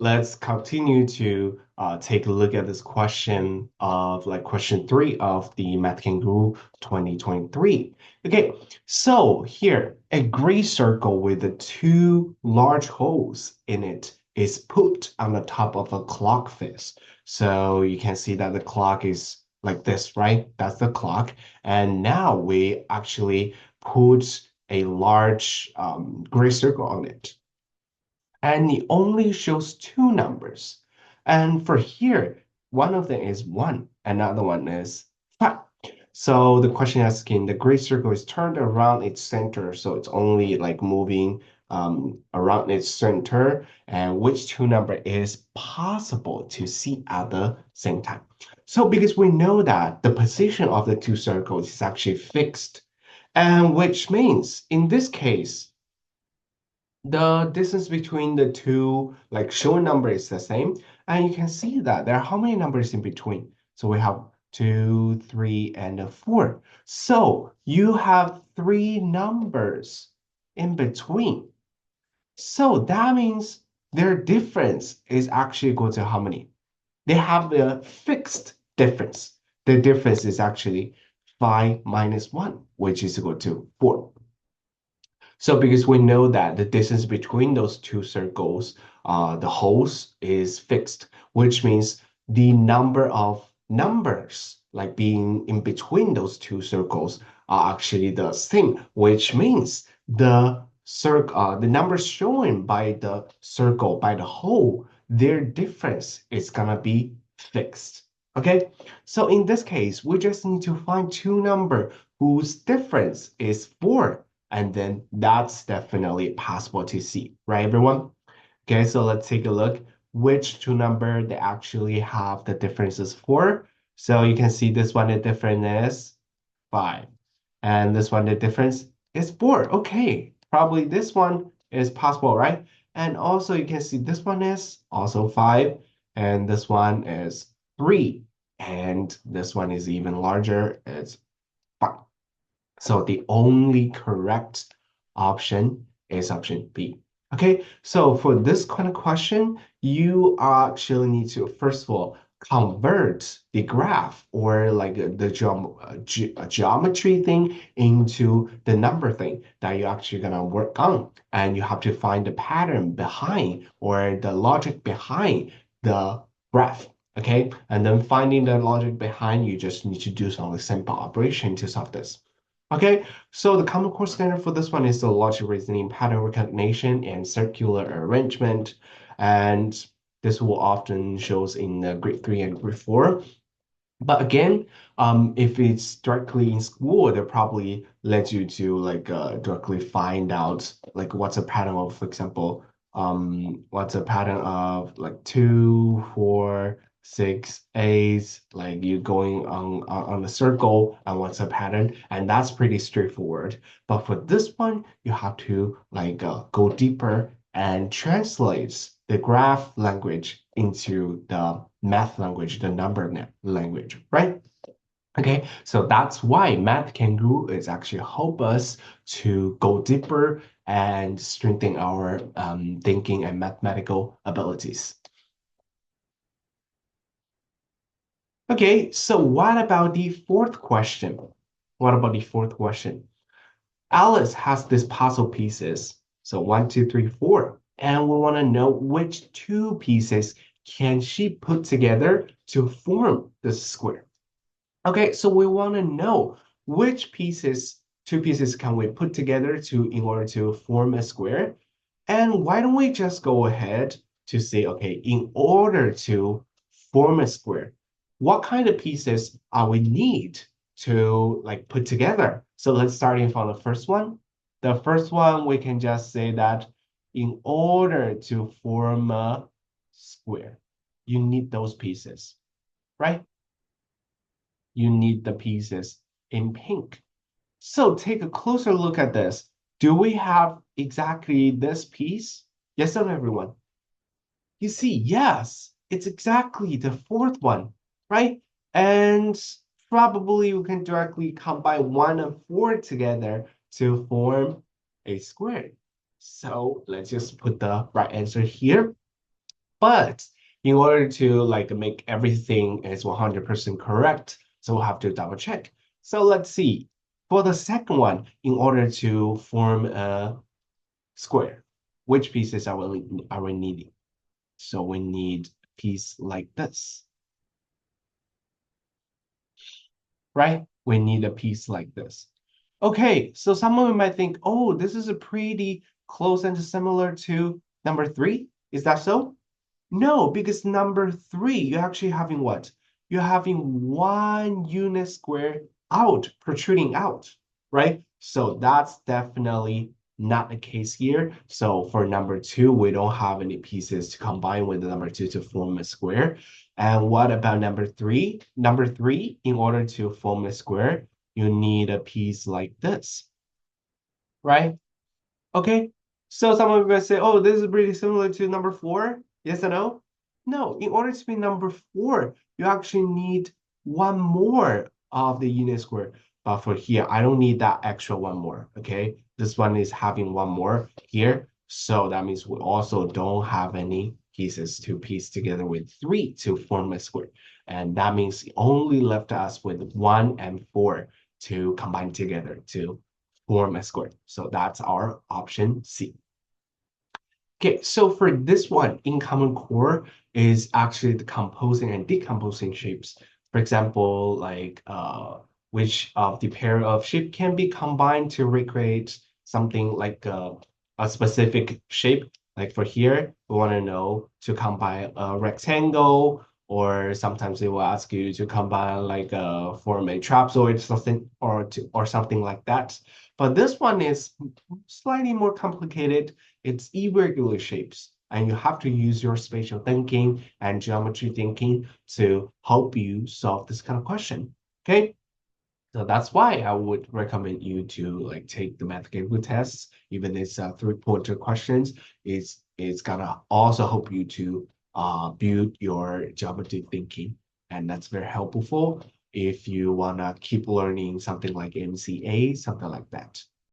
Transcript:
let's continue to take a look at this question of question 3 of the Math Kangaroo 2023. Okay, so here a gray circle with the two large holes in it is put on the top of a clock face. So you can see that the clock is like this, right? That's the clock. And now we actually put a large gray circle on it, and it only shows two numbers. And for here, one of them is 1, another one is 5. So the question asking, the gray circle is turned around its center, so it's only like moving around its center, and which two number is possible to see at the same time. So because we know that the position of the two circles is actually fixed, and which means in this case, the distance between the two like shown number is the same, and you can see that there are how many numbers in between. So we have 2, 3, and a 4. So you have three numbers in between. So that means their difference is actually equal to how many? They have a fixed difference. The difference is actually 5 minus 1, which is equal to 4. So because we know that the distance between those two circles, the holes is fixed, which means the number of numbers like being in between those two circles are actually the same, which means the numbers shown by the circle, by the hole, their difference is gonna be fixed. Okay, so in this case, we just need to find two number whose difference is 4, and then that's definitely possible to see, right, everyone? Okay, so let's take a look which two number they actually have the differences for. So you can see this one, the difference is 5. And this one, the difference is 4. Okay, probably this one is possible, right? And also you can see this one is also 5. And this one is 3. And this one is even larger. It's 5. So the only correct option is option B. Okay, so for this kind of question, you actually need to, first of all, convert the graph or like the geometry thing into the number thing that you're actually gonna work on. And you have to find the pattern behind or the logic behind the graph. Okay, and then finding the logic behind, you just need to do some simple operation to solve this. Okay, so the common core standard for this one is the logic reasoning, pattern recognition, and circular arrangement. And this will often shows in grade 3 and grade 4. But again, if it's directly in school, they probably let you to like directly find out like what's a pattern of, for example, what's a pattern of like 2, 4, 6, 8, like you going on a circle, and what's a pattern, and that's pretty straightforward. But for this one, you have to like go deeper and translate the graph language into the math language, the number language, right? Okay, so that's why Math Kangaroo is actually help us to go deeper and strengthen our thinking and mathematical abilities. Okay, so what about the fourth question? What about the fourth question? Alice has these puzzle pieces. So 1, 2, 3, 4. And we want to know which two pieces can she put together to form this square. Okay, so we want to know which two pieces can we put together in order to form a square. And why don't we just go ahead to say, okay, in order to form a square, what kind of pieces are we need to like put together? So let's start from the first one. The first one, we can just say that in order to form a square, you need those pieces, right? You need the pieces in pink. So take a closer look at this. Do we have exactly this piece? Yes or no, everyone? You see, yes, it's exactly the fourth one, right? And probably we can directly combine 1 and 4 together to form a square. So let's just put the right answer here. But in order to like make everything is 100% correct, so we'll have to double check. So let's see. For the second one, in order to form a square, which pieces are we needing? So we need a piece like this, right? We need a piece like this. Okay, so some of you might think, oh, this is a pretty close and similar to number three. Is that so? No, because number three, you're actually having what? You're having one unit square out, protruding out, right? So that's definitely not the case here. So for number two, we don't have any pieces to combine with the number two to form a square. And what about number three? Number three, in order to form a square, you need a piece like this, right? Okay, so some of you might say, oh, this is pretty similar to number four. Yes or no? No, in order to be number four, you actually need one more of the unit square. But for here, I don't need that extra one more, okay? This one is having one more here. So that means we also don't have any pieces to piece together with three to form a square. And that means it only left us with one and four to combine together to form a square. So that's our option C. Okay, so for this one, in common core is actually the composing and decomposing shapes. For example, like which of the pair of shape can be combined to recreate something like a specific shape. Like for here, we want to know to combine a rectangle, or sometimes they will ask you to combine like form a trapezoid, something or something like that. But this one is slightly more complicated. It's irregular shapes, and you have to use your spatial thinking and geometry thinking to help you solve this kind of question. Okay, so that's why I would recommend you to like take the Math Kangaroo tests, even it's three-pointer questions. It's gonna also help you to build your geometry thinking, and that's very helpful if you wanna keep learning something like MCA, something like that.